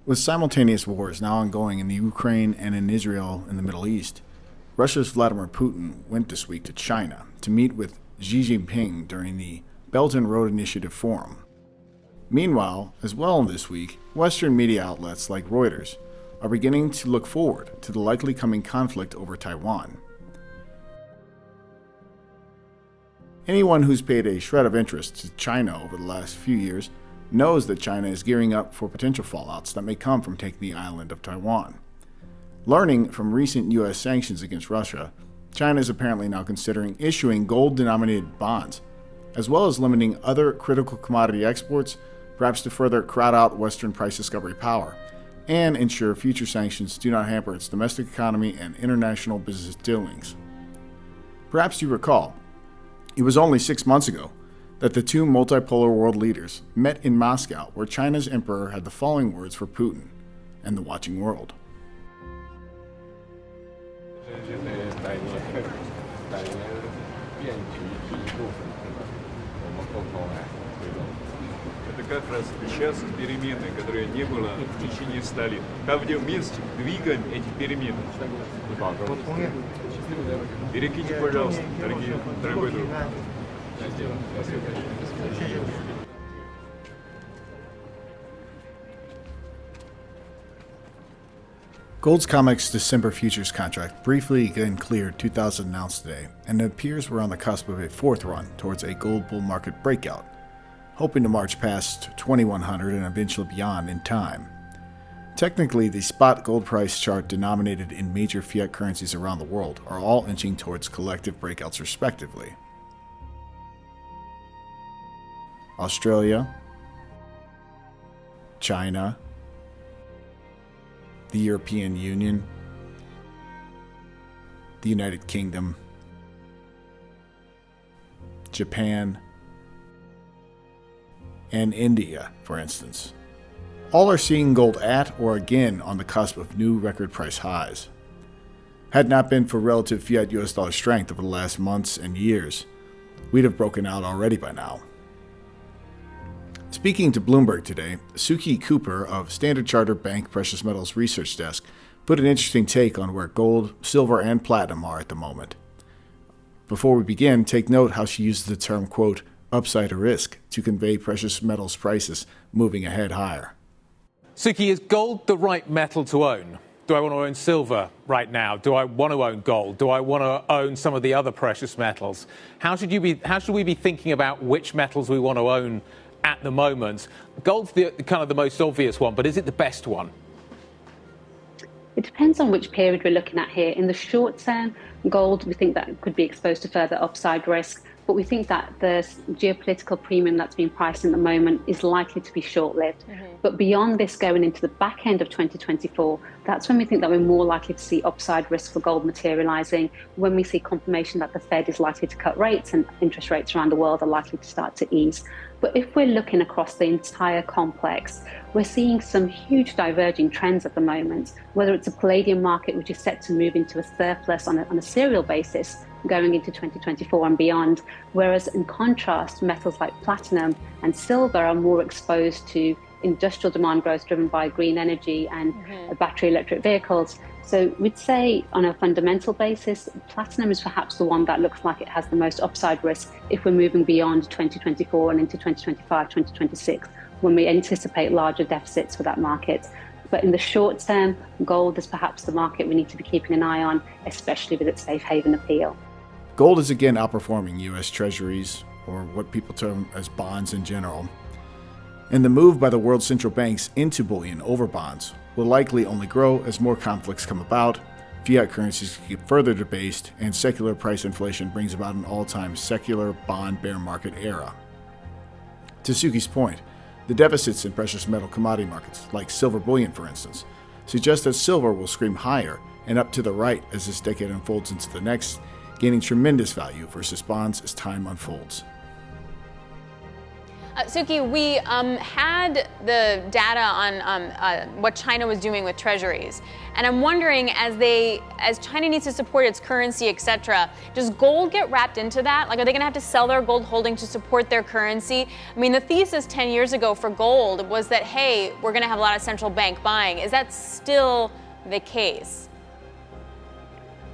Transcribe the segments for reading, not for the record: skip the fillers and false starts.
With simultaneous wars now ongoing in the Ukraine and in Israel in the Middle East, Russia's Vladimir Putin went this week to China to meet with Xi Jinping during the Belt and Road Initiative Forum. Meanwhile, as well this week, Western media outlets like Reuters are beginning to look forward to the likely coming conflict over Taiwan. Anyone who's paid a shred of interest to China over the last few years knows that China is gearing up for potential fallouts that may come from taking the island of Taiwan. Learning from recent U.S. sanctions against Russia, China is apparently now considering issuing gold-denominated bonds, as well as limiting other critical commodity exports, perhaps to further crowd out Western price discovery power, and ensure future sanctions do not hamper its domestic economy and international business dealings. Perhaps you recall, it was only 6 months ago that the two multipolar world leaders met in Moscow, where China's emperor had the following words for Putin and the watching world. Это как раз сейчас перемены, которые не было в течение 100 лет. Там, где вместе двигаем эти перемены. Перекиньте, пожалуйста, дорогой друг. Gold's COMEX December futures contract briefly again cleared 2,000 an ounce today, and it appears we're on the cusp of a fourth run towards a gold bull market breakout, hoping to march past 2,100 and eventually beyond in time. Technically, the spot gold price chart denominated in major fiat currencies around the world are all inching towards collective breakouts respectively. Australia, China, the European Union, the United Kingdom, Japan, and India, for instance. All are seeing gold at or again on the cusp of new record price highs. Had it not been for relative fiat US dollar strength over the last months and years, we'd have broken out already by now. Speaking to Bloomberg today, Suki Cooper of Standard Chartered Bank Precious Metals Research Desk put an interesting take on where gold, silver, and platinum are at the moment. Before we begin, take note how she uses the term, quote, upside risk to convey precious metals prices moving ahead higher. Suki, is gold the right metal to own? Do I want to own silver right now? Do I want to own gold? Do I want to own some of the other precious metals? How should we be thinking about which metals we want to own at the moment? Gold's kind of the most obvious one, but is it the best one? It depends on which period we're looking at here. In the short term, gold, we think that could be exposed to further upside risk, but we think that the geopolitical premium that's being priced in the moment is likely to be short-lived. But beyond this, going into the back end of 2024, that's when we think that we're more likely to see upside risk for gold materializing, when we see confirmation that the Fed is likely to cut rates and interest rates around the world are likely to start to ease. But if we're looking across the entire complex, we're seeing some huge diverging trends at the moment, whether it's a palladium market which is set to move into a surplus on a serial basis going into 2024 and beyond, whereas in contrast, metals like platinum and silver are more exposed to industrial demand growth driven by green energy and battery electric vehicles. So we'd say on a fundamental basis, platinum is perhaps the one that looks like it has the most upside risk if we're moving beyond 2024 and into 2025, 2026, when we anticipate larger deficits for that market. But in the short term, gold is perhaps the market we need to be keeping an eye on, especially with its safe haven appeal. Gold is again outperforming U.S. Treasuries, or what people term as bonds in general. And the move by the world central banks into bullion over bonds will likely only grow as more conflicts come about, fiat currencies get further debased, and secular price inflation brings about an all-time secular bond bear market era. To Suki's point, the deficits in precious metal commodity markets, like silver bullion for instance, suggest that silver will scream higher and up to the right as this decade unfolds into the next, gaining tremendous value versus bonds as time unfolds. Suki, we had the data on what China was doing with treasuries, and I'm wondering, as China needs to support its currency, etc., does gold get wrapped into that? Like, are they going to have to sell their gold holding to support their currency? I mean, the thesis 10 years ago for gold was that, hey, we're going to have a lot of central bank buying. Is that still the case?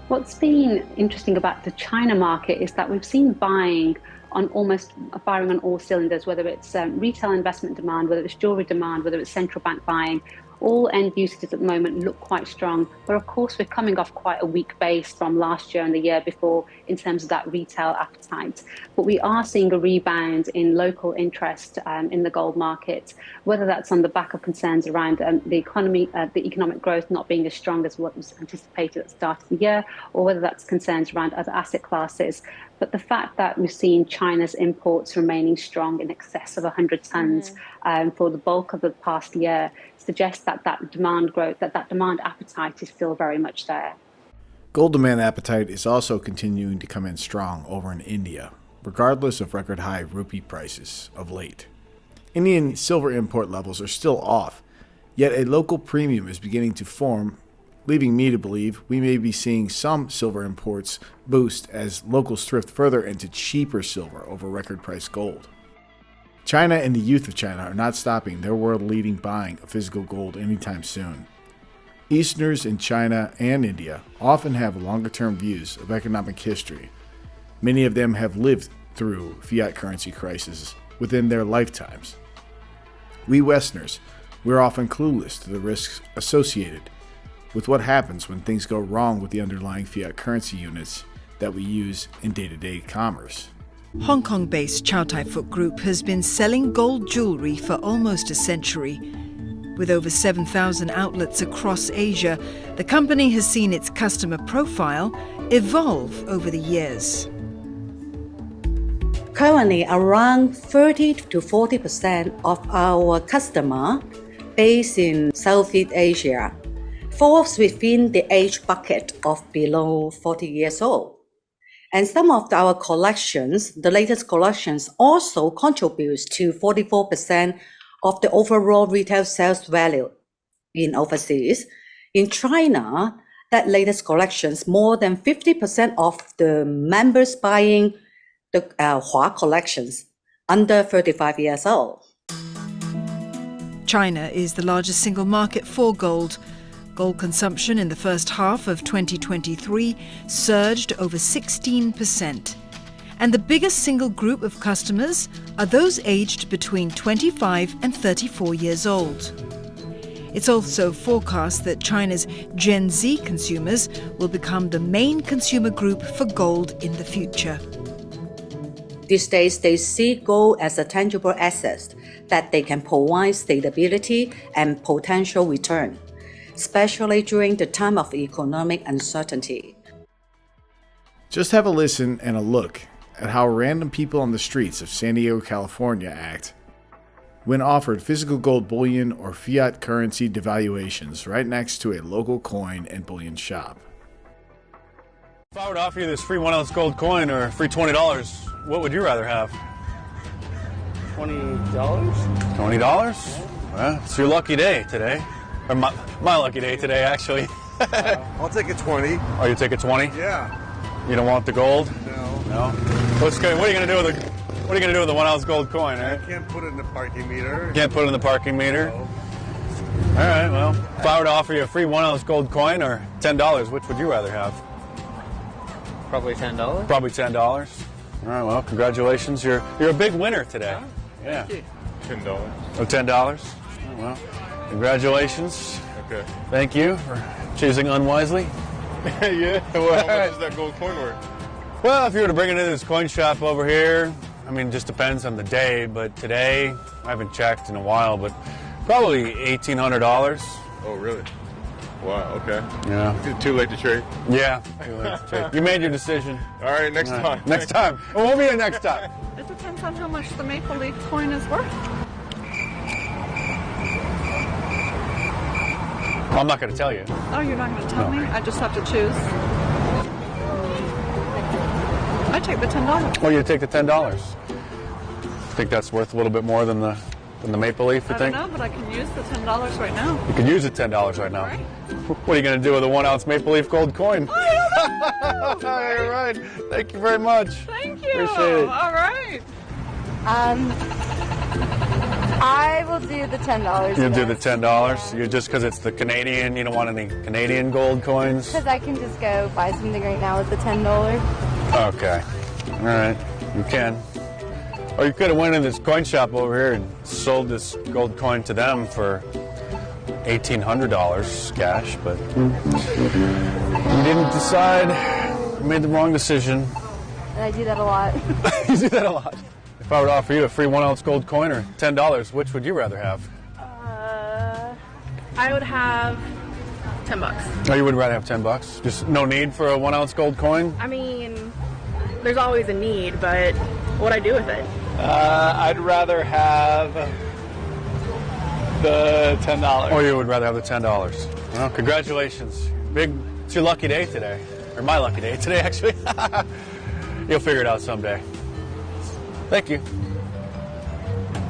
What's been interesting about the China market is that we've seen buying on almost firing on all cylinders, whether it's retail investment demand, whether it's jewelry demand, whether it's central bank buying. All end usages at the moment look quite strong, but of course we're coming off quite a weak base from last year and the year before in terms of that retail appetite. But we are seeing a rebound in local interest in the gold market, whether that's on the back of concerns around the economy, the economic growth not being as strong as what was anticipated at the start of the year, or whether that's concerns around other asset classes. But the fact that we've seen China's imports remaining strong in excess of 100 tons for the bulk of the past year suggests that that demand growth, that demand appetite is still very much there. Gold demand appetite is also continuing to come in strong over in India, regardless of record high rupee prices of late. Indian silver import levels are still off, yet a local premium is beginning to form, leading me to believe we may be seeing some silver imports boost as locals thrift further into cheaper silver over record price gold. China and the youth of China are not stopping their world-leading buying of physical gold anytime soon. Easterners in China and India often have longer-term views of economic history. Many of them have lived through fiat currency crises within their lifetimes. We Westerners, we're often clueless to the risks associated with what happens when things go wrong with the underlying fiat currency units that we use in day-to-day commerce. Hong Kong-based Chow Tai Fook Group has been selling gold jewelry for almost a century. With over 7,000 outlets across Asia, the company has seen its customer profile evolve over the years. Currently, around 30 to 40% of our customer based in Southeast Asia falls within the age bucket of below 40 years old. And some of our collections, the latest collections, also contributes to 44% of the overall retail sales value in overseas. In China, that latest collections, more than 50% of the members buying the Hua collections under 35 years old. China is the largest single market for gold. Gold consumption in the first half of 2023 surged over 16%. And the biggest single group of customers are those aged between 25 and 34 years old. It's also forecast that China's Gen Z consumers will become the main consumer group for gold in the future. These days, they see gold as a tangible asset that they can provide stability and potential return, especially during the time of economic uncertainty. Just have a listen and a look at how random people on the streets of San Diego, California act when offered physical gold bullion or fiat currency devaluations right next to a local coin and bullion shop. If I were to offer you this free 1 ounce gold coin or free $20, what would you rather have? $20? $20? Well, it's your lucky day today. Or my lucky day today, actually. I'll take a 20. Oh, you take a 20? Yeah. You don't want the gold? No. No? What are you gonna do with the 1 ounce gold coin, I eh? can't put it in the parking meter. Can't put it in the parking meter? No. All right, well, if I were to offer you a free 1 ounce gold coin or $10, which would you rather have? Probably $10. Probably $10. All right, well, congratulations. You're a big winner today. Oh, yeah. $10. Oh, $10? Oh, well, congratulations. Okay. Thank you for choosing unwisely. Yeah. Well, how much is that gold coin worth? Well, if you were to bring it into this coin shop over here, I mean, just depends on the day, but today, I haven't checked in a while, but probably $1,800. Oh, really? Wow, okay. Yeah. Too late to trade? Yeah. Too late to trade. You made your decision. All right, next time. Next time. It won't be a next time. It depends on how much the maple leaf coin is worth. I'm not going to tell you. Oh, you're not going to tell me? I just have to choose. I take the $10. Oh, you take the $10. think that's worth a little bit more than the Maple Leaf, you I think? don't know, but I can use the $10 right now. You could use the $10 right now. Right. What are you going to do with a 1 ounce Maple Leaf gold coin? I don't know. All right. Thank you very much. Thank you. Appreciate it. All right. I will do the $10. You'll do the $10? You just because it's the Canadian, you don't want any Canadian gold coins? Because I can just go buy something right now with the $10. Okay. All right. You can. Or you could have went in this coin shop over here and sold this gold coin to them for $1,800 cash, but you didn't decide. You made the wrong decision. And I do that a lot. You do that a lot. If I were to offer you a free 1 ounce gold coin or $10, which would you rather have? I would have $10. Oh, you would rather have $10? Just no need for a 1 ounce gold coin? I mean, there's always a need, but what I do with it? I'd rather have the $10. Oh, you would rather have the $10. Well, congratulations. It's your lucky day today. Or my lucky day today, actually. You'll figure it out someday. Thank you.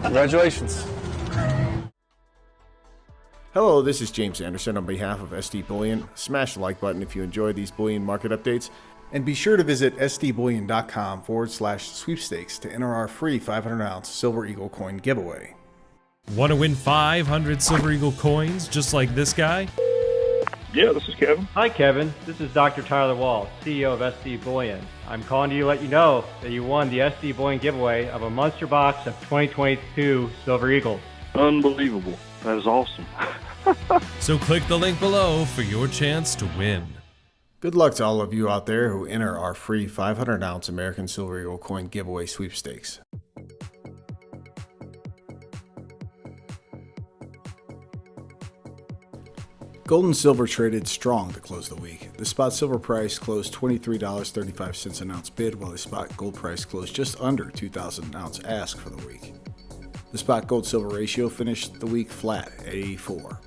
Congratulations. Hello, this is James Anderson on behalf of SD Bullion. Smash the like button if you enjoy these bullion market updates. And be sure to visit sdbullion.com/sweepstakes to enter our free 500-ounce Silver Eagle coin giveaway. Want to win 500 Silver Eagle coins just like this guy? Yeah, this is Kevin. Hi, Kevin. This is Dr. Tyler Wall, CEO of SD Bullion. I'm calling to let you know that you won the SD Bullion giveaway of a monster box of 2022 Silver Eagles. Unbelievable. That is awesome. So click the link below for your chance to win. Good luck to all of you out there who enter our free 500-ounce American Silver Eagle coin giveaway sweepstakes. Gold and silver traded strong to close the week. The spot silver price closed $23.35 an ounce bid, while the spot gold price closed just under 2,000 an ounce ask for the week. The spot gold silver ratio finished the week flat at 84.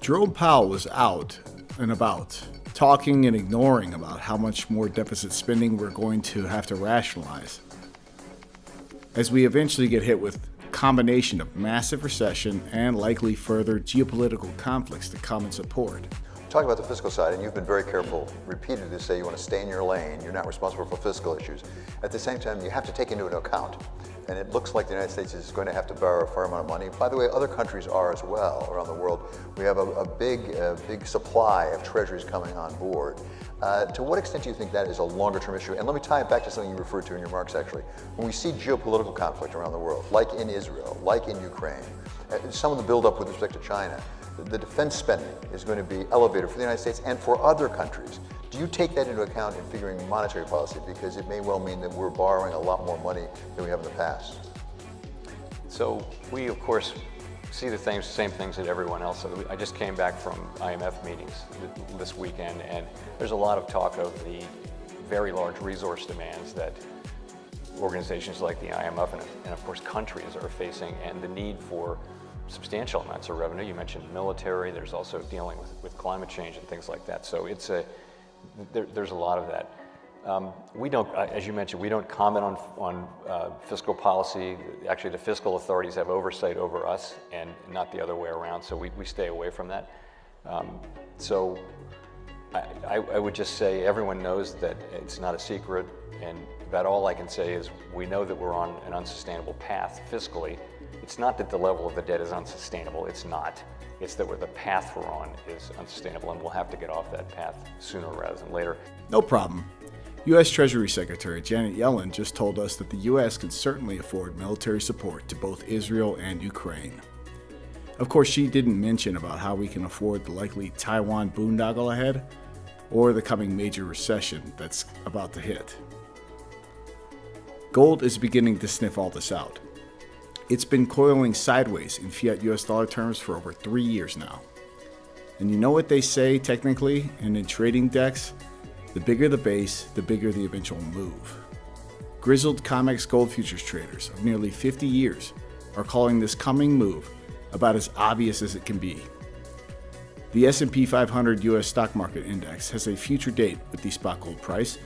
Jerome Powell was out and about, talking and ignoring about how much more deficit spending we're going to have to rationalize, as we eventually get hit with a combination of massive recession and likely further geopolitical conflicts to come and support. Talking about the fiscal side, and you've been very careful repeatedly to say you want to stay in your lane, you're not responsible for fiscal issues. At the same time, you have to take into account, and it looks like the United States is going to have to borrow a fair amount of money. By the way, other countries are as well around the world. We have a big supply of treasuries coming on board. To what extent do you think that is a longer term issue? And let me tie it back to something you referred to in your remarks actually. When we see geopolitical conflict around the world, like in Israel, like in Ukraine, some of the buildup with respect to China, the defense spending is going to be elevated for the United States and for other countries. Do you take that into account in figuring monetary policy? Because it may well mean that we're borrowing a lot more money than we have in the past. So we, of course, see the same things that everyone else. I just came back from IMF meetings this weekend, and there's a lot of talk of the very large resource demands that organizations like the IMF and of course countries are facing, and the need for substantial amounts of revenue. You mentioned military. There's also dealing with climate change and things like that. So there's a lot of that. We don't, as you mentioned, we don't comment on fiscal policy. Actually, the fiscal authorities have oversight over us and not the other way around, so we stay away from that. So I would just say everyone knows that it's not a secret, and about all I can say is we know that we're on an unsustainable path fiscally. It's not that the level of the debt is unsustainable, it's not. It's that the path we're on is unsustainable, and we'll have to get off that path sooner rather than later. No problem. U.S. Treasury Secretary Janet Yellen just told us that the U.S. can certainly afford military support to both Israel and Ukraine. Of course, she didn't mention about how we can afford the likely Taiwan boondoggle ahead, or the coming major recession that's about to hit. Gold is beginning to sniff all this out. It's been coiling sideways in fiat US dollar terms for over 3 years now. And you know what they say technically, and in trading decks? The bigger the base, the bigger the eventual move. Grizzled COMEX gold futures traders of nearly 50 years are calling this coming move about as obvious as it can be. The S&P 500 US stock market index has a future date with the spot gold price,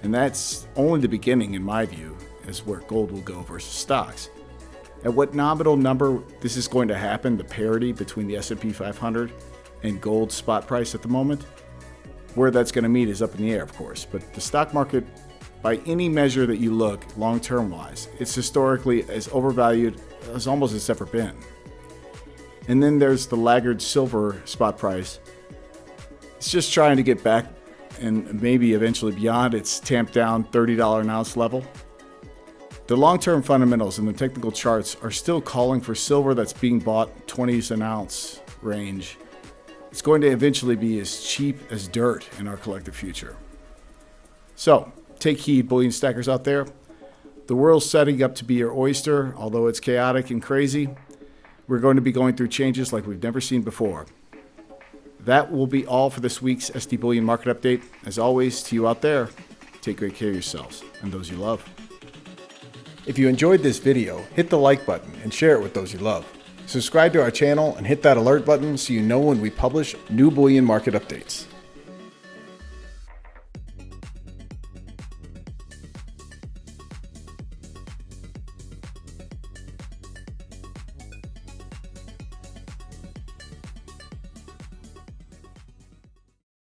and that's only the beginning in my view as where gold will go versus stocks. At what nominal number this is going to happen, the parity between the S&P 500 and gold's spot price at the moment, where that's going to meet is up in the air, of course. But the stock market, by any measure that you look long-term wise, it's historically as overvalued as almost it's ever been. And then there's the laggard silver spot price. It's just trying to get back and maybe eventually beyond its tamped down $30 an ounce level. The long-term fundamentals and the technical charts are still calling for silver that's being bought 20s an ounce range. It's going to eventually be as cheap as dirt in our collective future. So, take heed, bullion stackers out there. The world's setting up to be your oyster, although it's chaotic and crazy. We're going to be going through changes like we've never seen before. That will be all for this week's SD Bullion Market Update. As always, to you out there, take great care of yourselves and those you love. If you enjoyed this video, hit the like button and share it with those you love. Subscribe to our channel and hit that alert button so you know when we publish new bullion market updates.